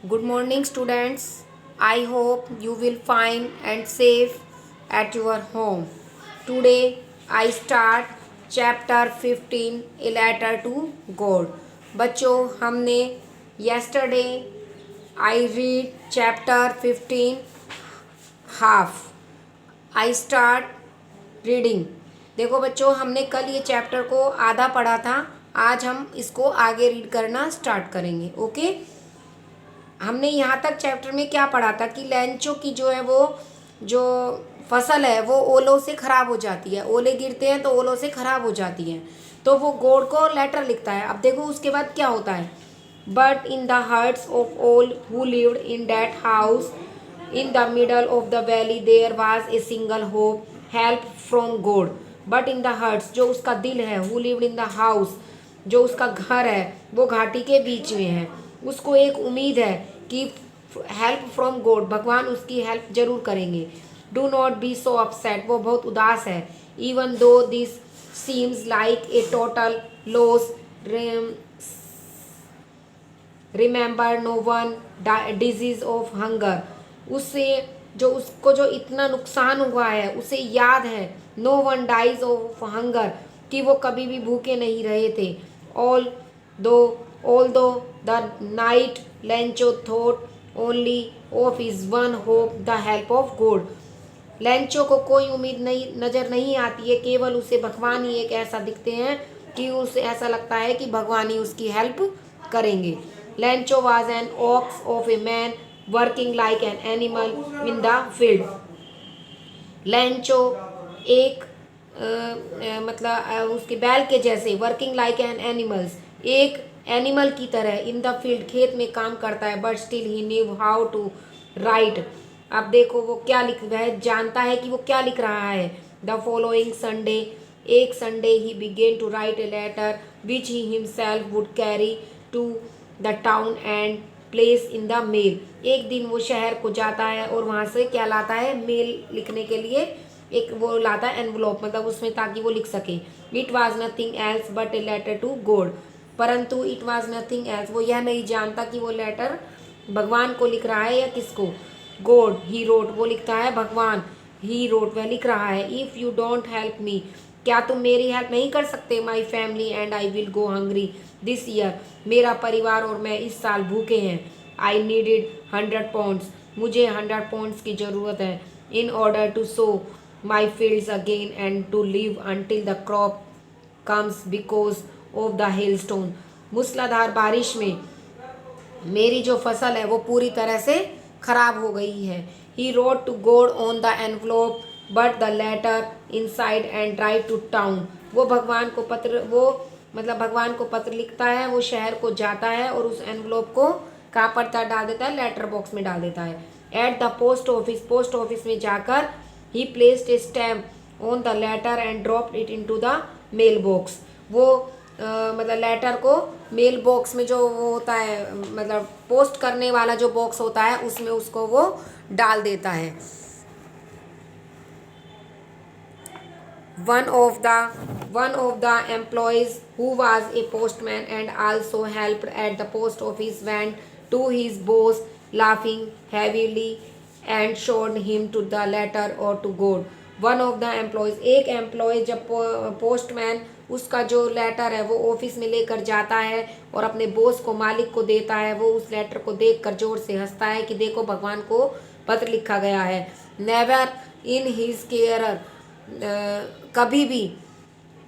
Good morning, students. I hope you will find and safe at your home. Today, I start chapter 15, A Letter to God. बच्चों हमने yesterday I read chapter 15 half. I start reading. देखो बच्चों हमने कल ये chapter को आधा पढ़ा था. आज हम इसको आगे रीड करना स्टार्ट करेंगे. ओके. हमने यहाँ तक चैप्टर में क्या पढ़ा था कि लैंचो की जो है वो जो फसल है वो ओलों से ख़राब हो जाती है. ओले गिरते हैं तो ओलों से ख़राब हो जाती हैं. तो वो गॉड को लेटर लिखता है. अब देखो उसके बाद क्या होता है. But in the hearts of all who lived in that house in the middle of the valley there was a single hope help from God. But in the hearts जो उसका दिल है, who lived in the house जो उसका घर है वो घाटी के बीच में है, उसको एक उम्मीद है कि हेल्प फ्रॉम गॉड भगवान उसकी हेल्प जरूर करेंगे. Do not be so upset. वो बहुत उदास है. Even though this seems like a total loss remember no one disease of hunger. उससे जो उसको जो इतना नुकसान हुआ है उसे याद है. No one dies of hunger कि वो कभी भी भूखे नहीं रहे थे. ऑल दो the night Lencho thought only of is one hope the help of God. Lencho को कोई उम्मीद नहीं नजर नहीं आती है, केवल उसे भगवान ही एक ऐसा दिखते हैं कि उसे ऐसा लगता है कि भगवान ही उसकी हेल्प करेंगे. Lencho was an ox of a man working like an animal in the field. Lencho एक मतलब उसके बैल के जैसे वर्किंग लाइक एन एनिमल्स एक एनिमल की तरह इन द फील्ड खेत में काम करता है. But still he knew how to write. अब देखो वो क्या लिख रहा है, जानता है कि वो क्या लिख रहा है. द फॉलोइंग संडे एक Sunday he began to write a letter which he himself would carry to the town and place in the mail. एक दिन वो शहर को जाता है और वहाँ से क्या लाता है, मेल लिखने के लिए एक वो लाता है एनवलॉप, मतलब उसमें ताकि वो लिख सके. It was nothing else but a letter to God. परंतु इट वॉज नथिंग एल्स वो यह नहीं जानता कि वो लेटर भगवान को लिख रहा है या किसको. गॉड ही रोट वो लिखता है भगवान. ही रोट वह लिख रहा है. If you don't help me क्या तुम मेरी हेल्प नहीं कर सकते. My family and I will go hungry this year. मेरा परिवार और मैं इस साल भूखे हैं. I needed 100 pounds. मुझे 100 pounds की ज़रूरत है. In order to sow my fields again and to live until the crop comes because of the hailstone. मूसलाधार बारिश में मेरी जो फसल है वो पूरी तरह से खराब हो गई है. He wrote to God on the envelope but the letter inside and drive to town. वो भगवान को पत्र वो मतलब भगवान को पत्र लिखता है, वो शहर को जाता है और उस एनवलोप को कहाँ पर डाल देता है, लेटर बॉक्स में डाल देता है. एट द पोस्ट ऑफिस में जाकर he placed a stamp on the letter and dropped it into the mail box. वो मतलब लेटर को मेल बॉक्स में जो वो होता है मतलब पोस्ट करने वाला जो बॉक्स होता है उसमें उसको वो डाल देता है. one of the employees who was a postman and also helped at the post office went to his boss laughing heavily and showed him to the letter or to God. One of the employees एक employ जब postman उसका जो letter है वो office में लेकर जाता है और अपने बॉस को मालिक को देता है, वो उस लेटर को देखकर जोर से हंसता है कि देखो भगवान को पत्र लिखा गया है. नेवर इन हिज केयर कभी भी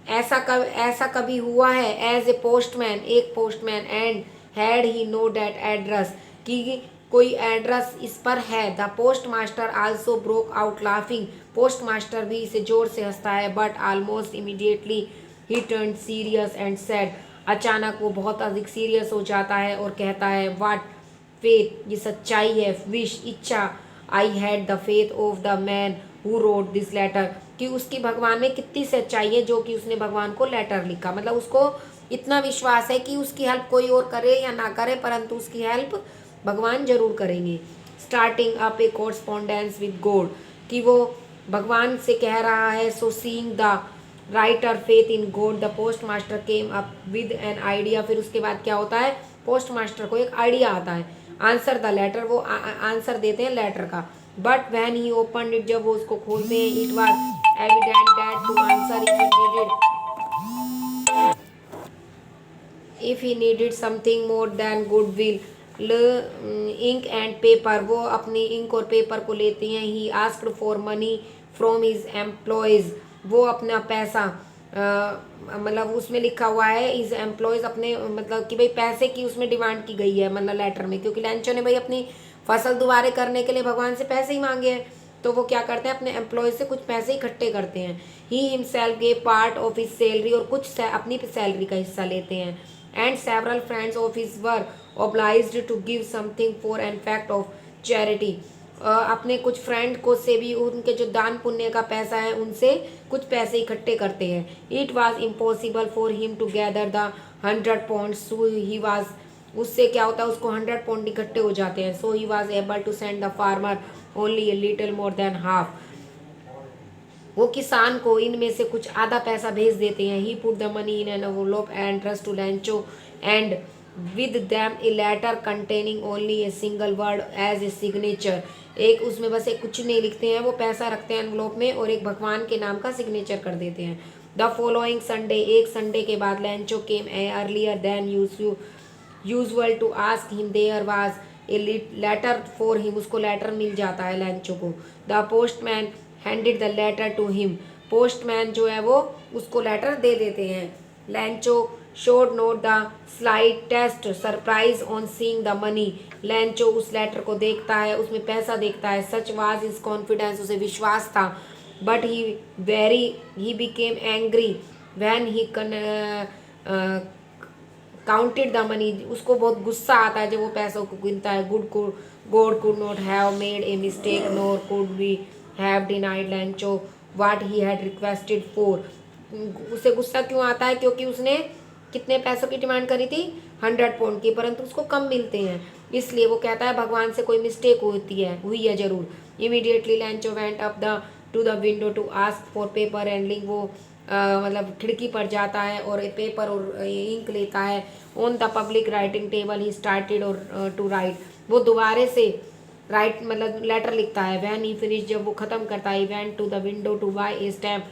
ऐसा कभी हुआ है एज ए पोस्टमैन एक postman and had he know that address कि कोई एड्रेस इस पर है. The post master also broke out laughing. Post master भी इसे जोर से हंसता है. But almost immediately he turn serious and sad. अचानक वो बहुत अधिक सीरियस हो जाता है और कहता है वाट फेथ ये सच्चाई है. विश इच्छा I had the faith of the man who wrote this letter कि उसकी भगवान में कितनी सच्चाई है जो कि उसने भगवान को लेटर लिखा. मतलब उसको इतना विश्वास है कि उसकी हेल्प कोई और करे या ना करे परंतु उसकी हेल्प भगवान जरूर करेंगे. Starting up A correspondence with God कि वो भगवान से कह रहा है. सो seeing the writer faith in God the post master came up with an idea. फिर उसके बाद क्या होता है, पोस्ट मास्टर को एक आइडिया आता है. आंसर द लेटर, वो आंसर देते हैं लेटर का। But when he open it, जब वो उसको खोलते हैं, it was evident that to answer if he needed something more than goodwill, ink and paper, वो अपनी इंक और पेपर को लेते हैं। he asked for money from his employees, वो अपना पैसा मतलब उसमें लिखा हुआ है इज एम्प्लॉयज़, अपने मतलब कि भाई पैसे की उसमें डिमांड की गई है मतलब लेटर में, क्योंकि लैंचो ने भाई अपनी फसल दोबारा करने के लिए भगवान से पैसे ही मांगे हैं, तो वो क्या करते हैं अपने एम्प्लॉयज़ से कुछ पैसे इकट्ठे करते हैं। He himself gave part of his salary, और कुछ अपनी सैलरी का हिस्सा लेते हैं। And several friends of his were obliged to give something for an fact of charity, अपने कुछ फ्रेंड को से भी उनके जो दान पुण्य का पैसा है उनसे कुछ पैसे इकट्ठे करते हैं। It was impossible for him to gather the 100 pounds, so he was, उससे क्या होता है उसको 100 पॉन्ड इकट्ठे हो जाते हैं। So he was able to send the farmer only a little more than half, वो किसान को इनमें से कुछ आधा पैसा भेज देते हैं। He put the money in an envelope and trust to Lencho and with them a letter containing only a single word as a signature, एक उसमें बस एक कुछ नहीं लिखते हैं, वो पैसा रखते हैं एनवलप में और एक भगवान के नाम का सिग्नेचर कर देते हैं। द फॉलोइंग संडे, एक संडे के बाद Lencho came earlier than usual to ask him there was a letter for him, उसको लेटर मिल जाता है लैंचो को। The postman handed the letter to him, postman जो है वो उसको लेटर दे देते हैं। Lencho showed not the slightest surprise on seeing the money, Lencho उस लेटर को देखता है, उसमें पैसा देखता है। सच वाज इज कॉन्फिडेंस, उसे विश्वास था। But he became angry when he counted the money, उसको बहुत गुस्सा आता है जब वो पैसों को गिनता है। God could not have made a mistake nor could we have denied Lencho what he had requested for, उसे गुस्सा क्यों आता है क्योंकि उसने कितने पैसों की डिमांड करी थी 100 पौंड की, परंतु उसको कम मिलते हैं, इसलिए वो कहता है भगवान से कोई मिस्टेक हुई है जरूर। Immediately Lencho went up the to the window to ask for paper and ink, वो मतलब खिड़की पर जाता है और पेपर और इंक लेता है। On the public writing table he started और टू राइट, वो दोबारे से राइट मतलब लेटर लिखता है। वैन ही फिनिश, जब वो खत्म करता है, went to the window to buy a stamp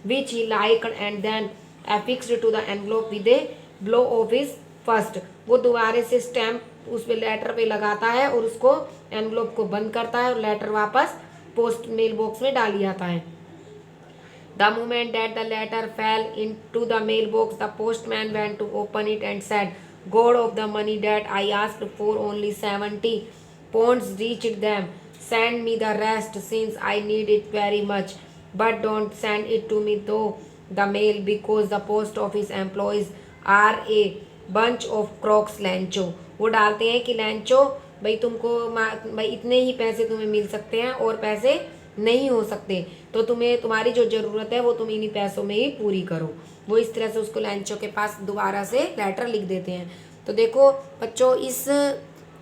which he licked and then affixed to the envelope with a blow of his fist, वो दोबारे से स्टैम्प उस पे लेटर पे लगाता है और उसको एनवलप को बंद करता है और लेटर वापस पोस्ट मेल बॉक्स में डाल जाता है। The moment that the letter fell into the mailbox, the postman went to open it and said, God of the money that I asked for, only 70 pounds reached them. Send me the rest since I need it very much. But don't send it to me though the mail, because the post office employees are a bunch of crooks. लैंचो वो डालते हैं कि लैंचो भाई तुमको भाई इतने ही पैसे तुम्हें मिल सकते हैं और पैसे नहीं हो सकते, तो तुम्हें तुम्हारी जो ज़रूरत है वो तुम इन्हीं पैसों में ही पूरी करो। वो इस तरह से उसको लैंचो के पास दोबारा से लेटर लिख देते हैं। तो देखो बच्चों, इस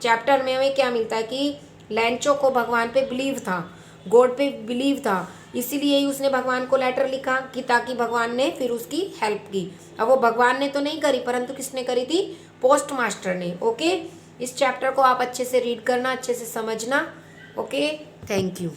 चैप्टर में हमें क्या मिलता है कि लैंचो को भगवान पे बिलीव था, गॉड पे बिलीव था, इसीलिए ही उसने भगवान को लेटर लिखा कि ताकि भगवान ने फिर उसकी हेल्प की। अब वो भगवान ने तो नहीं करी, परंतु किसने करी थी? पोस्ट मास्टर ने। ओके, इस चैप्टर को आप अच्छे से रीड करना, अच्छे से समझना। Okay, thank you.